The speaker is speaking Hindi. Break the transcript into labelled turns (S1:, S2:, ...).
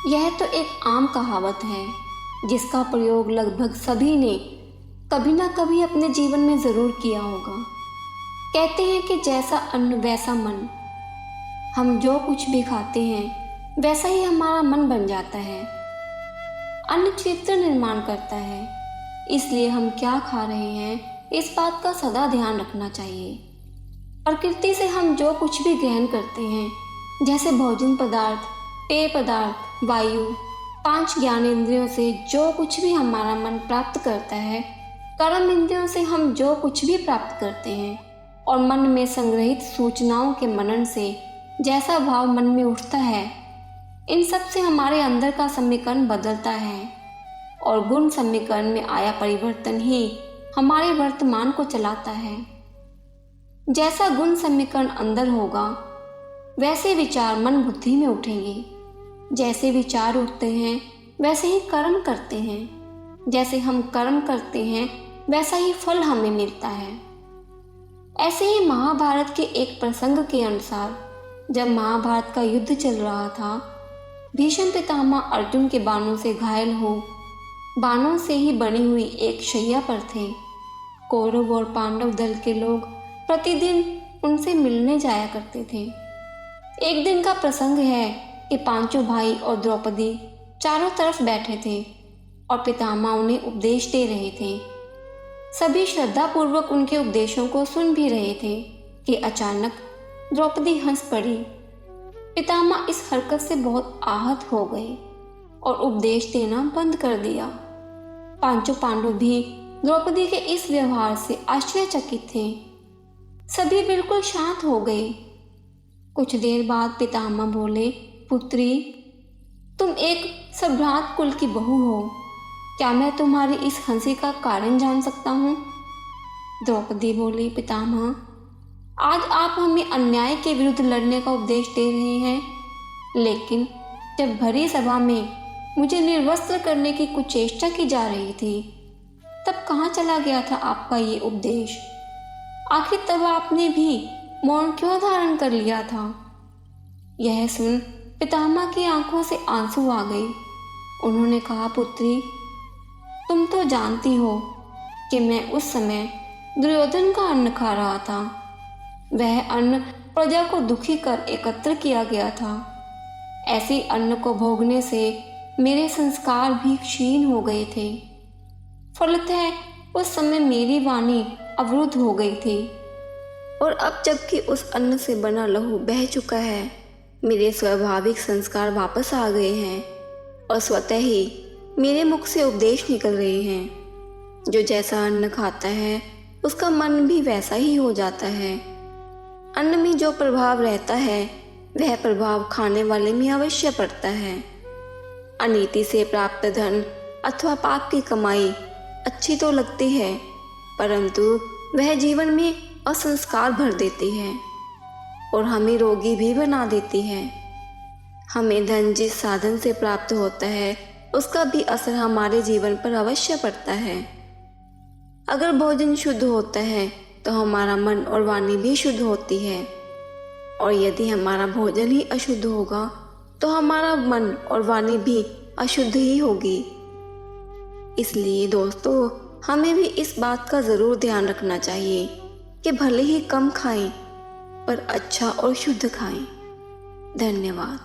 S1: यह तो एक आम कहावत है जिसका प्रयोग लगभग सभी ने कभी ना कभी अपने जीवन में ज़रूर किया होगा। कहते हैं कि जैसा अन्न वैसा मन। हम जो कुछ भी खाते हैं वैसा ही हमारा मन बन जाता है। अन्न चरित्र निर्माण करता है, इसलिए हम क्या खा रहे हैं इस बात का सदा ध्यान रखना चाहिए। प्रकृति से हम जो कुछ भी ग्रहण करते हैं, जैसे भोजन पदार्थ, पेय पदार्थ, वायु, 5 ज्ञानेंद्रियों से जो कुछ भी हमारा मन प्राप्त करता है, कर्म इंद्रियों से हम जो कुछ भी प्राप्त करते हैं, और मन में संग्रहित सूचनाओं के मनन से जैसा भाव मन में उठता है, इन सब से हमारे अंदर का समीकरण बदलता है और गुण समीकरण में आया परिवर्तन ही हमारे वर्तमान को चलाता है। जैसा गुण समीकरण अंदर होगा वैसे विचार मन बुद्धि में उठेंगे। जैसे विचार उठते हैं वैसे ही कर्म करते हैं। जैसे हम कर्म करते हैं वैसा ही फल हमें मिलता है। ऐसे ही महाभारत के एक प्रसंग के अनुसार जब महाभारत का युद्ध चल रहा था, भीष्म पितामह अर्जुन के बाणों से घायल हो बाणों से ही बनी हुई एक शैया पर थे। कौरव और पांडव दल के लोग प्रतिदिन उनसे मिलने जाया करते थे। एक दिन का प्रसंग है कि पांचों भाई और द्रौपदी चारों तरफ बैठे थे और पितामह उन्हें उपदेश दे रहे थे। सभी श्रद्धापूर्वक उनके उपदेशों को सुन भी रहे थे कि अचानक द्रौपदी हंस पड़ी। पितामह इस हरकत से बहुत आहत हो गए और उपदेश देना बंद कर दिया। पांचों पांडव भी द्रौपदी के इस व्यवहार से आश्चर्यचकित थे। सभी बिल्कुल शांत हो गए। कुछ देर बाद पितामह बोले, पुत्री, तुम एक संभ्रांत कुल की बहू हो, क्या मैं तुम्हारी इस हंसी का कारण जान सकता हूँ? द्रौपदी बोली, पितामह, आज आप हमें अन्याय के विरुद्ध लड़ने का उपदेश दे रहे हैं, लेकिन जब भरी सभा में मुझे निर्वस्त्र करने की कुछ चेष्टा की जा रही थी, तब कहाँ चला गया था आपका ये उपदेश? आखिर तब आपने भी मौन क्यों धारण कर लिया था? यह सुन पितामह की आंखों से आंसू आ गए। उन्होंने कहा, पुत्री, तुम तो जानती हो कि मैं उस समय दुर्योधन का अन्न खा रहा था। वह अन्न प्रजा को दुखी कर एकत्र किया गया था। ऐसे अन्न को भोगने से मेरे संस्कार भी क्षीण हो गए थे। फलतः उस समय मेरी वाणी अवरुद्ध हो गई थी, और अब जबकि उस अन्न से बना लहू बह चुका है, मेरे स्वाभाविक संस्कार वापस आ गए हैं और स्वतः ही मेरे मुख से उपदेश निकल रहे हैं। जो जैसा अन्न खाता है उसका मन भी वैसा ही हो जाता है। अन्न में जो प्रभाव रहता है वह प्रभाव खाने वाले में अवश्य पड़ता है। अनीति से प्राप्त धन अथवा पाप की कमाई अच्छी तो लगती है, परंतु वह जीवन में असंस्कार भर देती है और हमें रोगी भी बना देती है। हमें धन जिस साधन से प्राप्त होता है उसका भी असर हमारे जीवन पर अवश्य पड़ता है। अगर भोजन शुद्ध होता है तो हमारा मन और वाणी भी शुद्ध होती है, और यदि हमारा भोजन ही अशुद्ध होगा तो हमारा मन और वाणी भी अशुद्ध ही होगी। इसलिए दोस्तों, हमें भी इस बात का ज़रूर ध्यान रखना चाहिए कि भले ही कम खाएं पर अच्छा और शुद्ध खाएं। धन्यवाद।